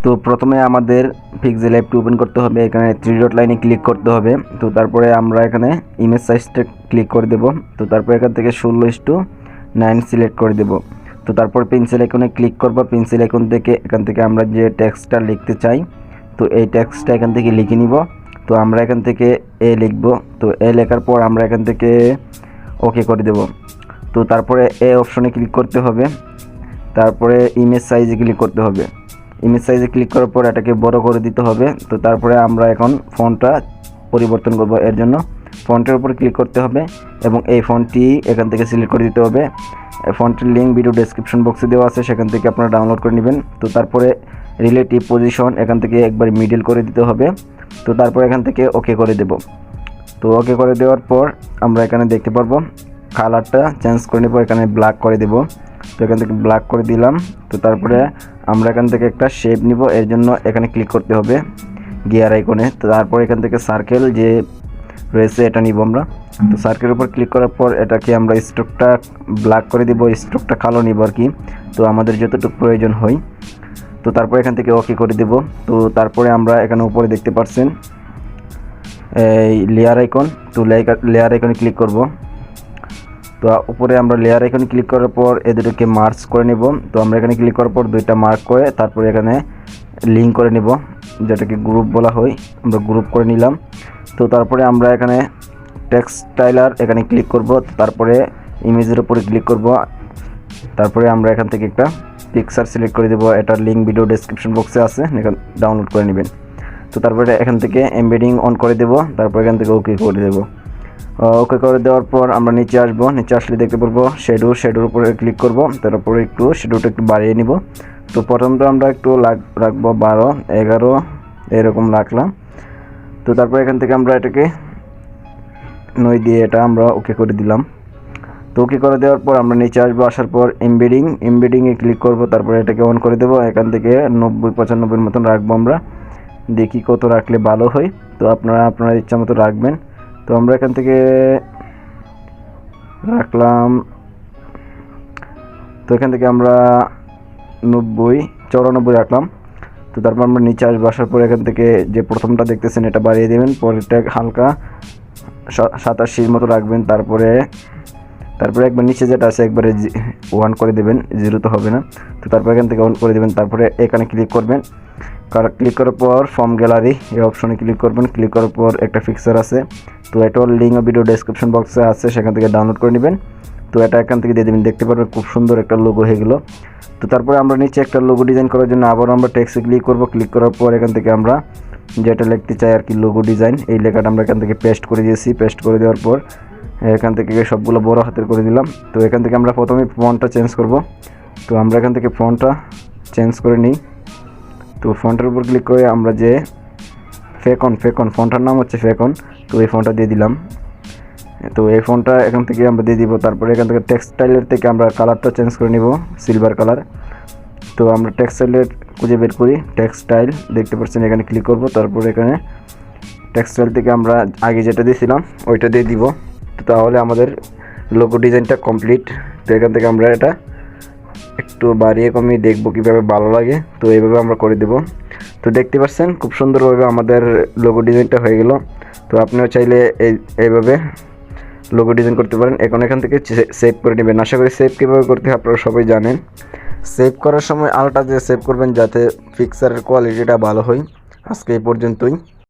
তো প্রথমে আমাদের পিক্সেল অ্যাপটি ওপেন করতে হবে, এখানে 3 ডট লাইনে ক্লিক করতে হবে। তো তারপরে আমরা এখানে ইমেজ সাইজটা ক্লিক করে দেব। তো তারপর এখান থেকে 16:9 সিলেক্ট করে দেব। তো তারপর পেন্সিল আইকনে ক্লিক করব। পেন্সিল আইকন থেকে এখান থেকে আমরা যে টেক্সটটা লিখতে চাই তো এই টেক্সটটা এখান থেকে লিখে নিব। তো আমরা এখান থেকে এ লিখব। তো এ লেখার পর আমরা এখান থেকে ওকে করে দেব। তো তারপরে এ অপশনে ক্লিক করতে হবে, তারপরে ইমেজ সাইজে ক্লিক করতে হবে। ইমেজ সাইজে ক্লিক করার পর এটাকে বড় করে দিতে হবে। তো তারপরে আমরা এখন ফন্টটা পরিবর্তন করব, এর জন্য ফন্টের উপর ক্লিক করতে হবে এবং এই ফন্টটি এখান থেকে সিলেক্ট করে দিতে হবে। ফন্টের লিঙ্ক ভিডিও ডেসক্রিপশন বক্সে দেওয়া আছে, সেখান থেকে আপনারা ডাউনলোড করে নেবেন। তো তারপরে রিলেটিভ পজিশন এখান থেকে একবার মিডল করে দিতে হবে। তো তারপর এখান থেকে ওকে করে দেব। তো ওকে করে দেওয়ার পর আমরা এখানে দেখতে পারবো কালারটা চেঞ্জ করে নেব, এখানে ব্ল্যাক করে দেব। তো এখান থেকে ব্ল্যাক করে দিলাম। তো তারপরে আমরা এখান থেকে একটা শেপ নিব, এর জন্য এখানে ক্লিক করতে হবে গিয়ার আইকনে। তো তারপর এখান থেকে সার্কেল যে রয়েছে এটা নিব আমরা। তো সার্কেলের উপর ক্লিক করার পর এটাকে আমরা স্ট্রোকটা ব্ল্যাক করে দিব, স্ট্রোকটা কালো নিব আর কি, তো আমাদের যতটুকু প্রয়োজন হয়। তো তারপর এখান থেকে ওকে করে দেব। তো তারপরে আমরা এখানে উপরে দেখতে পাচ্ছেন এই লেয়ার আইকন, তো লেয়ার আইকনে ক্লিক করব। তো উপরে আমরা লেয়ার আইকনে ক্লিক করার পর এদেরকে মার্জ করে নেব। তো আমরা এখানে ক্লিক করার পর দুইটা মার্ক করে তারপরে এখানে লিঙ্ক করে নেব, যেটাকে গ্রুপ বলা হয়, আমরা গ্রুপ করে নিলাম। তো তারপরে আমরা এখানে টেক্সটাইলার এখানে ক্লিক করব। তারপরে ইমেজের উপরে ক্লিক করব। তারপরে আমরা এখান থেকে একটা পিকচার সিলেক্ট করে দেব, এটার লিঙ্ক ভিডিও ডেসক্রিপশন বক্সে আছে, এখানে ডাউনলোড করে নেবেন। তো তারপরে এখান থেকে এমবেডিং অন করে দেব। তারপর এখান থেকে ওকে করে দেব। ওকে করে দেওয়ার পর আমরা নিচে আসবো, নিচে আসলে দেখতে পারবো শ্যাডোর উপরে ক্লিক করব। তারপরে একটু শ্যাডোটা একটু বাড়িয়ে নিব। তো প্রথমটা আমরা একটু রাখবো 12, 11 এরকম রাখলাম। তো তারপর এখান থেকে আমরা এটাকে 9 দিয়ে এটা আমরা ওকে করে দিলাম। তো ওকে করে দেওয়ার পর আমরা নিচে আসবো, আসার পর এমবেডিংয়ে ক্লিক করব। তারপরে এটাকে অন করে দেবো। এখান থেকে 90-95 মতন রাখবো আমরা, দেখি কত রাখলে ভালো হয়। তো আপনারা আপনার ইচ্ছা মতো রাখবেন। তো আমরা এখান থেকে রাখলাম, তো এখান থেকে আমরা 94 রাখলাম। তো তারপর আমরা নিচে আসবো, আসার পর এখান থেকে যে প্রথমটা দেখতেছেন এটা বাড়িয়ে দেবেন, পরেরটা হালকা 87 মতো রাখবেন। তারপরে একবার নিচে যেটা আছে একবারে 1 করে দেবেন, 0 তো হবে না। তো তারপর এখান থেকে অন করে দেবেন। তারপরে এখানে ক্লিক করবেন, ক্লিক করার পর ফর্ম গ্যালারি এই অপশনে ক্লিক করবেন। ক্লিক করার পর একটা পিকচার আছে, তো এটার লিঙ্ক ভিডিও ডেসক্রিপশন বক্সে আছে, সেখান থেকে ডাউনলোড করে নেবেন। তো এটা এখান থেকে দিয়ে দেবেন, দেখতে পারবেন খুব সুন্দর একটা লোগো হয়ে গেল। তো তারপরে আমরা নিচে একটা লোগো ডিজাইন করার জন্য আবার আমরা টেক্সটে ক্লিক করব। ক্লিক করার পর এখান থেকে আমরা যেটা লিখতে চাই আর কি লোগো ডিজাইন, এই লেখাটা আমরা এখান থেকে পেস্ট করে দিয়েছি। পেস্ট করে দেওয়ার পর এখান থেকে সবগুলো বড় হাতের করে দিলাম। তো এখান থেকে আমরা প্রথমে ফন্টটা চেঞ্জ করব। তো আমরা এখান থেকে ফন্টটা চেঞ্জ করে নিই। তো ফন্টের উপর ক্লিক করে আমরা যে ফেকন ফন্টটার নাম হচ্ছে ফেকন, তো এই ফন্টটা দিয়ে দিলাম। তো এই ফন্টটা এখান থেকে আমরা দিয়ে দিব। তারপরে এখান থেকে টেক্সটাইলের থেকে আমরা কালারটা চেঞ্জ করে নিব, সিলভার কালার। তো আমরা টেক্সটাইলের খুঁজে বের করি, টেক্সটাইল দেখতে পাচ্ছেন, এখানে ক্লিক করব। তারপরে এখানে টেক্সটাইল থেকে আমরা আগে যেটা দিয়েছিলাম ওইটা দিয়ে দিব। তো তাহলে আমাদের লোগো ডিজাইনটা কমপ্লিট। তো এখান থেকে আমরা এটা একটু বাড়িয়ে কমিয়ে দেখব কীভাবে ভালো লাগে। তো এইভাবে আমরা করে দেব। তো দেখতে পাচ্ছেন খুব সুন্দরভাবে আমাদের লোগো ডিজাইনটা হয়ে গেল। তো আপনিও চাইলে এইভাবে লোগো ডিজাইন করতে পারেন। এখন এখান থেকে সেভ করে নেবেন। আশা করি সেভ কীভাবে করতে হয় আপনারা সবাই জানেন। সেভ করার সময় আলটা দিয়ে সেভ করবেন, যাতে পিকচারের কোয়ালিটিটা ভালো হয়। আজকে এই পর্যন্তই।